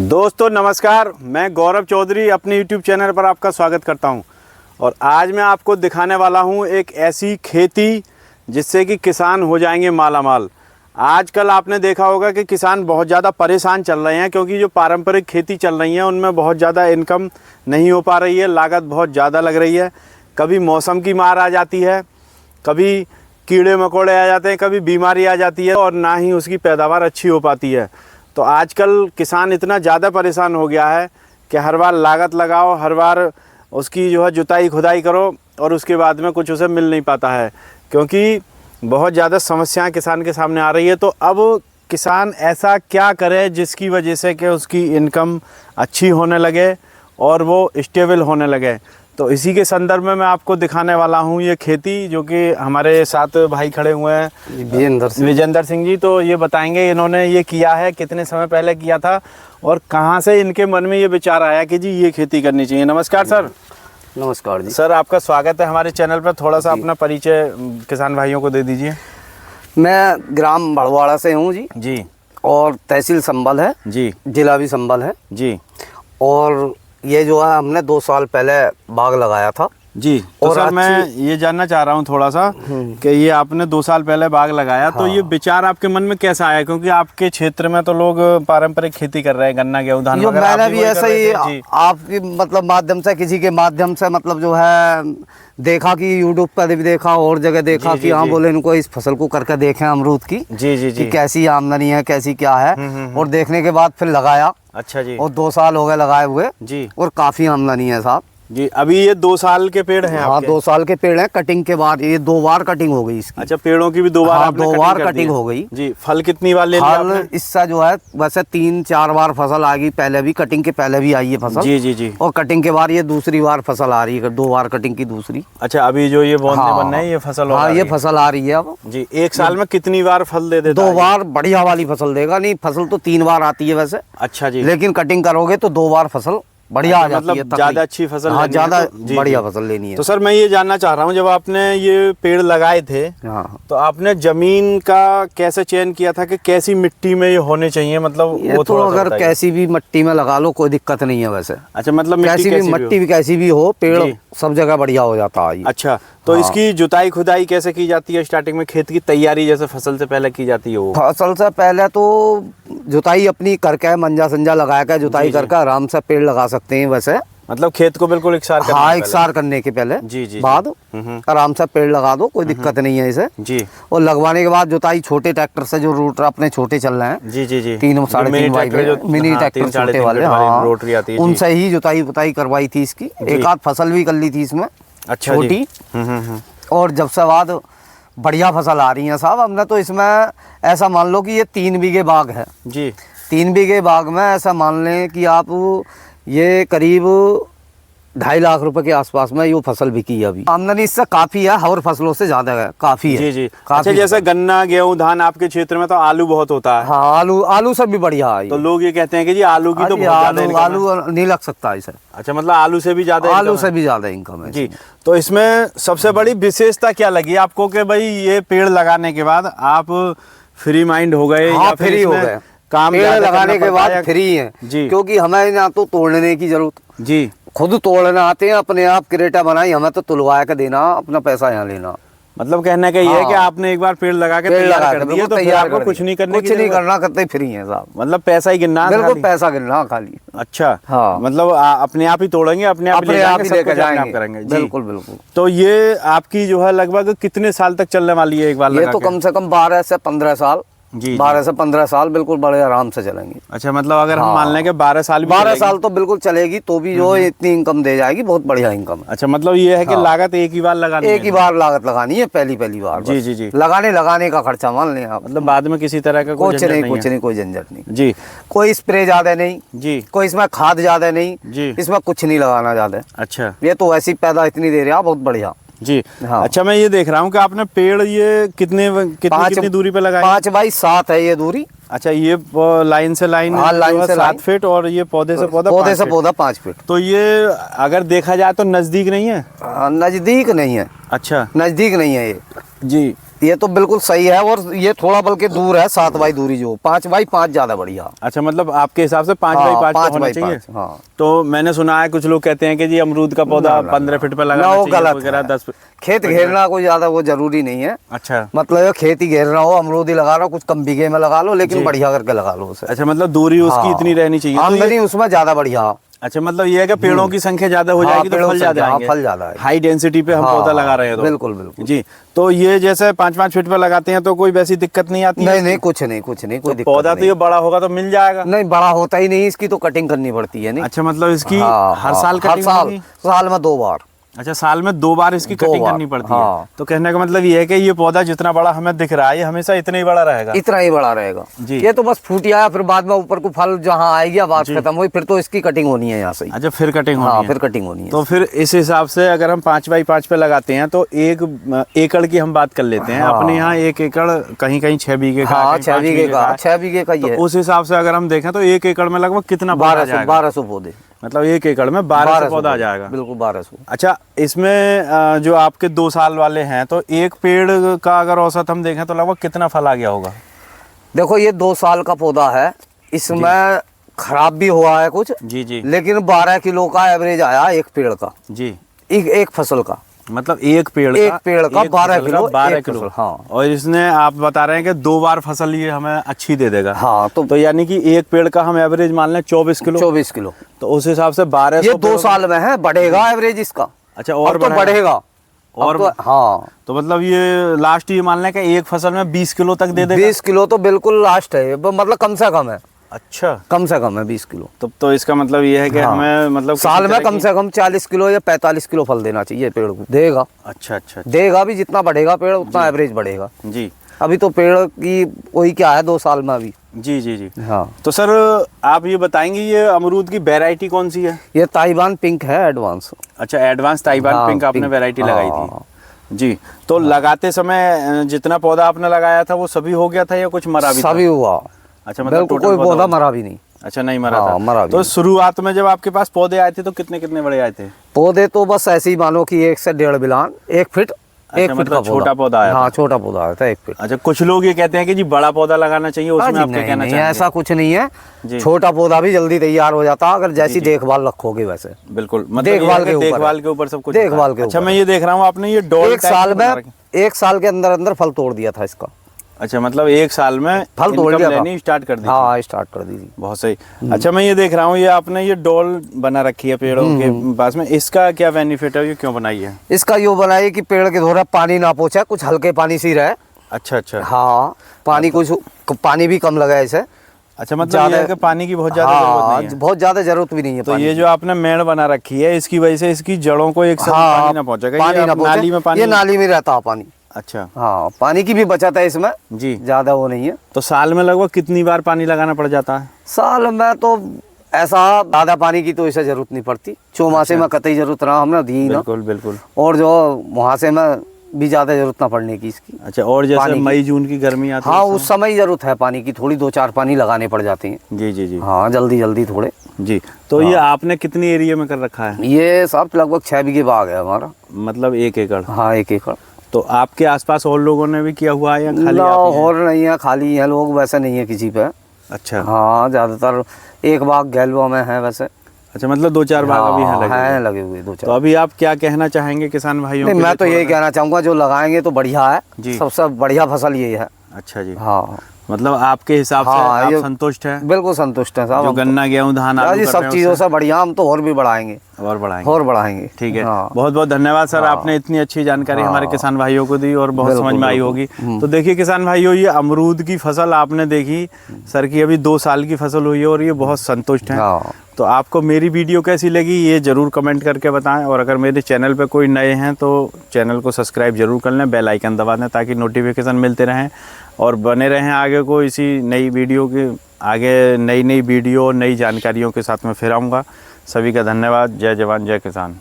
दोस्तों नमस्कार, मैं गौरव चौधरी अपने YouTube चैनल पर आपका स्वागत करता हूं। और आज मैं आपको दिखाने वाला हूं एक ऐसी खेती जिससे कि किसान हो जाएंगे मालामाल। आजकल आपने देखा होगा कि किसान बहुत ज़्यादा परेशान चल रहे हैं, क्योंकि जो पारंपरिक खेती चल रही है उनमें बहुत ज़्यादा इनकम नहीं हो पा रही है, लागत बहुत ज़्यादा लग रही है। कभी मौसम की मार आ जाती है, कभी कीड़े मकोड़े आ जाते हैं, कभी बीमारी आ जाती है और ना ही उसकी पैदावार अच्छी हो पाती है। तो आजकल किसान इतना ज़्यादा परेशान हो गया है कि हर बार लागत लगाओ, हर बार उसकी जो है जुताई खुदाई करो और उसके बाद में कुछ उसे मिल नहीं पाता है, क्योंकि बहुत ज़्यादा समस्याएं किसान के सामने आ रही है। तो अब किसान ऐसा क्या करे जिसकी वजह से कि उसकी इनकम अच्छी होने लगे और वो स्टेबल होने लगे। तो इसी के संदर्भ में मैं आपको दिखाने वाला हूँ ये खेती, जो कि हमारे साथ भाई खड़े हुए हैं विजेंद्र सिंह जी। तो ये बताएंगे इन्होंने ये किया है, कितने समय पहले किया था और कहाँ से इनके मन में ये विचार आया कि जी ये खेती करनी चाहिए। नमस्कार सर। नमस्कार जी सर, आपका स्वागत है हमारे चैनल पर। थोड़ा सा अपना परिचय किसान भाइयों को दे दीजिए। मैं ग्राम बड़वाड़ा से हूँ जी। जी। और तहसील संभल है जी, जिला भी संभल है जी। और ये जो है हमने 2 साल पहले बाग लगाया था जी। तो और सर मैं ये जानना चाह रहा हूँ थोड़ा सा कि ये आपने 2 साल पहले बाग लगाया, तो ये विचार आपके मन में कैसा आया? क्योंकि आपके क्षेत्र में तो लोग पारंपरिक खेती कर रहे हैं, गन्ना गेहूं धान वगैरह। मैंने भी ऐसा ही आपकी मतलब माध्यम से, किसी के माध्यम से मतलब जो है देखा कि यूट्यूब पर भी देखा और जगह देखा कि हाँ बोले इनको इस फसल को करके देखें अमरूद की जी कैसी आमदनी है, कैसी क्या है। और देखने के बाद फिर लगाया। अच्छा जी। और 2 साल हो गए लगाए हुए जी, और काफी आमदनी है साहब जी। अभी ये 2 साल के पेड़ हैं? हाँ, 2 साल के पेड़ हैं। कटिंग के बाद ये 2 बार कटिंग हो गई इसकी। अच्छा, पेड़ों की भी 2 बार? हाँ, 2 बार कटिंग हो गई जी। फल कितनी बार ले लिया आपने? इससे जो है वैसे 3-4 बार फसल आ गई, पहले भी कटिंग के पहले भी आई है फसल जी जी जी। और कटिंग के बाद ये दूसरी बार फसल आ रही है, 2 बार कटिंग की दूसरी। अच्छा, अभी जो ये बौंदने बनना है ये फसल? हाँ, ये फसल आ रही है अब जी। 1 साल में कितनी बार फल दे देता? 2 बार बढ़िया वाली फसल देगा। नहीं, फसल तो 3 बार आती है वैसे। अच्छा जी। लेकिन कटिंग करोगे तो 2 बार फसल बढ़िया आ जाती है। मतलब ज्यादा अच्छी फसल? हाँ, ज्यादा बढ़िया फसल लेनी है। तो सर मैं ये जानना चाह रहा हूँ, जब आपने ये पेड़ लगाए थे तो आपने जमीन का कैसे चयन किया था कि कैसी मिट्टी में ये होने चाहिए? मतलब वो तो अगर कैसी भी मिट्टी में लगा लो कोई दिक्कत नहीं है वैसे। अच्छा, मतलब कैसी भी मिट्टी कैसी भी हो, पेड़ सब जगह बढ़िया हो जाता है। अच्छा, तो इसकी जुताई खुदाई कैसे की जाती है? स्टार्टिंग में खेत की तैयारी जैसे फसल से पहले की जाती है वो? फसल से पहले तो जुताई अपनी करके मंजा संजा लगा के जुताई करके आराम से पेड़ लगा सकते हैं वैसे। मतलब खेत को बिल्कुल इकसार करने? हाँ, इकसार करने के पहले जी बाद आराम से पेड़ लगा दो, कोई दिक्कत नहीं है इसे जी। और लगवाने के बाद जुताई छोटे ट्रैक्टर से, जो रूटर अपने छोटे चल रहे हैं जी जी जी, 3-3.5 मिनी ट्रैक्टर छोटे वाले, हाँ रोटरी आती है, उनसे ही जुताई बुताई करवाई थी इसकी। एक आध फसल भी कर ली थी इसमें छोटी। और जब से बाद बढ़िया फसल आ रही है साहब। हमने तो इसमें ऐसा मान लो कि ये 3 बीघे बाग है जी। 3 बीघे बाग में ऐसा मान लें कि आप ये करीब 2.5 लाख रुपए के आसपास में ये फसल बिकी है अभी। आमदनी इससे काफी है, और फसलों से ज्यादा है, काफी है जी जी। अच्छा, जैसे गन्ना गेहूं धान आपके क्षेत्र में तो आलू बहुत होता है। हाँ, आलू से भी बढ़िया है। तो लोग ये कहते हैं कि जी आलू की तो आलू नहीं लग सकता इसे। अच्छा, मतलब आलू से भी ज्यादा इनकम है जी। तो इसमें सबसे बड़ी विशेषता क्या लगी आपको कि भाई ये पेड़ लगाने के बाद आप फ्री माइंड हो गए? हाँ, फ्री हो गए, काम लगाने के बाद फ्री है जी। क्योंकि हमें ना तो तोड़ने की जरूरत जी, खुद तोड़ना आते हैं, अपने आप क्रेटा बनाई, हमें तो तुलवा के देना, अपना पैसा यहाँ लेना। मतलब कहने का ये है कि आपने एक बार पेड़ लगा के तैयार कर दिया तो फिर आपको कुछ नहीं करना, करते फ्री है साहब। मतलब पैसा ही गिनना, बिल्कुल पैसा गिनना खाली। अच्छा हाँ, मतलब अपने आप ही तोड़ेंगे, अपने आप लेकर जाएंगे, करेंगे। बिल्कुल बिल्कुल। तो ये आपकी जो है लगभग कितने साल तक चलने वाली है एक बार? ये तो कम से कम 12 से 15 साल जी। 12 से 15 साल बिल्कुल बड़े आराम से चलेंगे। अच्छा, मतलब अगर हम मान लें कि 12 साल तो बिल्कुल चलेगी, तो भी जो इतनी इनकम दे जाएगी, बहुत बढ़िया इनकम। अच्छा, मतलब ये है कि लागत एक ही बार लगानी है? एक ही बार लागत लगानी है, पहली बार जी जी जी। लगाने का खर्चा मान लें आप, मतलब बाद में किसी तरह का कुछ नहीं, कोई झंझट नहीं जी। कोई स्प्रे ज्यादा नहीं जी, कोई इसमें खाद ज्यादा नहीं जी, इसमें कुछ नहीं लगाना ज्यादा। अच्छा, ये तो वैसी पैदा इतनी दे रहा है, बहुत बढ़िया जी। हाँ। अच्छा, मैं ये देख रहा हूँ कि आपने पेड़ ये कितनी दूरी पे लगाया? 5 बाई 7 है ये दूरी। अच्छा, ये लाइन से लाइन? हाँ, लाइन से 7 फीट, और ये पौधे से पौधा 5 फीट। तो ये अगर देखा जाए तो नजदीक नहीं है? नजदीक नहीं है। अच्छा, नजदीक नहीं है ये जी। ये तो बिल्कुल सही है, और ये थोड़ा बल्कि दूर है 7 बाई दूरी, जो 5 बाई 5 ज्यादा बढ़िया। अच्छा, मतलब आपके हिसाब से 5 बाई 5 होना चाहिए। हाँ। तो मैंने सुना है कुछ लोग कहते हैं कि जी अमरूद का पौधा 15 फीट पे लगाना वो चाहिए, गलत वगैरह 10 फीट। खेत घेरना कोई ज्यादा वो जरूरी नहीं है। अच्छा, मतलब खेती घेरना हो, अमरूद ही लगा लो, कुछ कम बीघे में लगा लो, लेकिन बढ़िया करके लगा लो उसे। अच्छा, मतलब दूरी उसकी इतनी रहनी चाहिए, आमदनी उसमें ज्यादा बढ़िया। अच्छा, मतलब ये है कि पेड़ों की संख्या ज्यादा हो जाएगी तो फल ज्यादा आएंगे। फल ज्यादा है, हाई डेंसिटी पे हम पौधा लगा रहे हैं तो। बिल्कुल बिल्कुल जी। तो ये जैसे 5-5 फीट पे लगाते हैं तो कोई वैसी दिक्कत नहीं आती? नहीं, कुछ नहीं कोई दिक्कत। पौधा तो ये बड़ा होगा तो मिल जाएगा? नहीं, बड़ा होता ही नहीं, इसकी तो कटिंग करनी पड़ती है। नहीं, अच्छा, मतलब इसकी हर साल कटिंग होगी? साल में 2 बार। अच्छा, साल में 2 बार इसकी कटिंग करनी पड़ती है। तो कहने का मतलब ये है कि ये पौधा जितना बड़ा हमें दिख रहा है ये हमेशा इतना ही बड़ा रहेगा? इतना ही बड़ा रहेगा जी। ये तो बस फूट आया, फिर बाद में ऊपर को फल जहाँ आएगी, बात खत्म हुई, फिर तो इसकी कटिंग होनी है यहाँ से। अच्छा, फिर कटिंग होनी है? फिर कटिंग होनी है। तो फिर इस हिसाब से अगर हम 5 बाई 5 पे लगाते हैं तो 1 एकड़ की हम बात कर लेते हैं। अपने यहाँ 1 एकड़ कहीं 6 बीघे का, 6 बीघे का, 6 बीघे का ही है। उस हिसाब से अगर हम देखें तो 1 एकड़ में लगभग कितना 1200 पौधे, मतलब 1 एकड़ में 1200 पौधा आ जाएगा? बिल्कुल 1200। अच्छा, इसमें जो आपके 2 साल वाले हैं तो एक पेड़ का अगर औसत हम देखें तो लगभग कितना फल आ गया होगा? देखो, ये 2 साल का पौधा है, इसमें खराब भी हुआ है कुछ जी जी, लेकिन 12 किलो का एवरेज आया एक पेड़ का जी, एक फसल का। मतलब एक पेड़ का 12 किलो। हाँ। और इसने आप बता रहे हैं कि 2 बार फसल ये हमें अच्छी दे देगा। हाँ, तो यानी कि एक पेड़ का हम एवरेज मान लें 24 किलो। तो उस हिसाब से 1200 ये 2 साल में है, बढ़ेगा एवरेज इसका। अच्छा, और तो बढ़ेगा और तो, हाँ। तो मतलब ये लास्ट ये मान लें कि एक फसल में 20 किलो तक दे देगा? 20 किलो तो बिल्कुल लास्ट है, मतलब कम से कम है। अच्छा, कम से कम है 20 किलो। तो इसका मतलब ये है कि हमें मतलब साल में कम से कम 40 किलो या 45 किलो फल देना चाहिए पेड़ को। देगा। अच्छा, देगा भी, जितना बढ़ेगा पेड़ उतना एवरेज बढ़ेगा जी। अभी तो पेड़ की वही क्या है 2 साल में अभी। जी। हाँ। तो सर आप ये बताएंगे ये अमरूद की वैरायटी कौन सी है? ये ताइवान पिंक है, एडवांस। अच्छा, एडवांस ताइवान पिंक आपने वैरायटी लगाई थी जी। तो लगाते समय जितना पौधा आपने लगाया था वो सभी हो गया था या कुछ मरा भी था? सभी हुआ। अच्छा, मतलब कोई पौधा मरा भी नहीं? अच्छा, नहीं मरा था। मरा भी। तो शुरुआत में जब आपके पास पौधे आए थे तो कितने बड़े आए थे पौधे? तो बस ऐसे ही मानो कि 1 से 1.5 बिलान, 1 फीट। अच्छा, 1 फीट का छोटा पौधा आया? हाँ, छोटा पौधा आया था 1 फीट। अच्छा, कुछ लोग ये कहते हैं कि जी बड़ा पौधा लगाना चाहिए, उसमें आप क्या कहना चाहेंगे? ऐसा कुछ नहीं है, छोटा पौधा भी जल्दी तैयार हो जाता अगर जैसी देखभाल रखोगे वैसे। बिल्कुल, मतलब देखभाल के ऊपर सब कुछ। देखभाल के ऊपर। अच्छा, मैं ये देख रहा हूँ आपने ये डोल 1 साल के अंदर फल तोड़ दिया था इसका। अच्छा, मतलब 1 साल में फल तोड़ लिया, लेनी स्टार्ट कर दी? हाँ, स्टार्ट कर दी थी। बहुत सही। अच्छा, मैं ये देख रहा हूँ ये आपने ये डोल बना रखी है पेड़ों के पास में, इसका क्या बेनिफिट है, ये क्यों बनाई है? इसका यूँ बनाई कि पेड़ के थोड़ा पानी ना पहुँचे, कुछ हल्के पानी से ही रहे। अच्छा। हाँ, पानी भी कम लगा इसे। अच्छा, मतलब ये है कि पानी की बहुत ज्यादा जरूरत नहीं है? बहुत ज्यादा जरूरत भी नहीं है। तो ये जो आपने मेड़ बना रखी है इसकी वजह से इसकी जड़ों को एक साथ पानी ना पहुंचेगा? नाली में पानी? ये नाली में रहता है पानी। अच्छा। हाँ, पानी की भी बचत है इसमें जी, ज्यादा वो नहीं है। तो साल में लगभग कितनी बार पानी लगाना पड़ जाता है? साल में तो ऐसा ज्यादा पानी की तो इसे जरूरत नहीं पड़ती। चौमासे में कतई जरूरत रहा हमने दी ना। बिल्कुल। और जो मुहासे में भी ज्यादा जरूरत ना पड़ने की इसकी। अच्छा, और जैसे मई जून की गर्मी आती है? हाँ, उस समय जरूरत है पानी की, थोड़ी 2-4 पानी लगाने पड़ जाते हैं। जी। हाँ, जल्दी थोड़े जी। तो ये आपने कितनी एरिया में कर रखा है? ये सब लगभग 6 बीघे बाग है हमारा। मतलब 1 एकड़? हाँ, 1 एकड़। तो आपके आसपास और लोगों ने भी किया हुआ है या खाली और नहीं है, खाली है लोग, वैसे नहीं है किसी पे। अच्छा। हाँ, ज्यादातर एक बाग गैलवा में है वैसे। अच्छा, मतलब 2-4 बाग अभी हैं लगे हुए 2-4। तो अभी आप क्या कहना चाहेंगे किसान भाइयों को? मैं तो यही कहना चाहूँगा, जो लगाएंगे तो बढ़िया है, सबसे बढ़िया फसल ये है। अच्छा जी। हाँ, मतलब आपके हिसाब से आप संतुष्ट हैं? बिल्कुल संतुष्ट हैं साहब। जो गन्ना, गेहूं, धान, आलू सब चीज़ों से बढ़िया, हम तो और भी बढ़ाएंगे। ठीक है। बहुत बहुत धन्यवाद सर, आपने इतनी अच्छी जानकारी हमारे किसान भाइयों को दी और बहुत समझ में आई होगी। तो देखिए किसान भाइयों, ये अमरूद की फसल आपने देखी सर की, अभी 2 साल की फसल हुई है और ये बहुत संतुष्ट हैं। तो आपको मेरी वीडियो कैसी लगी ये ज़रूर कमेंट करके बताएं, और अगर मेरे चैनल पे कोई नए हैं तो चैनल को सब्सक्राइब जरूर कर लें, बेल आइकन दबा दें ताकि नोटिफिकेशन मिलते रहें और बने रहें आगे को इसी नई वीडियो के आगे, नई वीडियो नई जानकारियों के साथ में फिर आऊँगा। सभी का धन्यवाद। जय जवान जय किसान।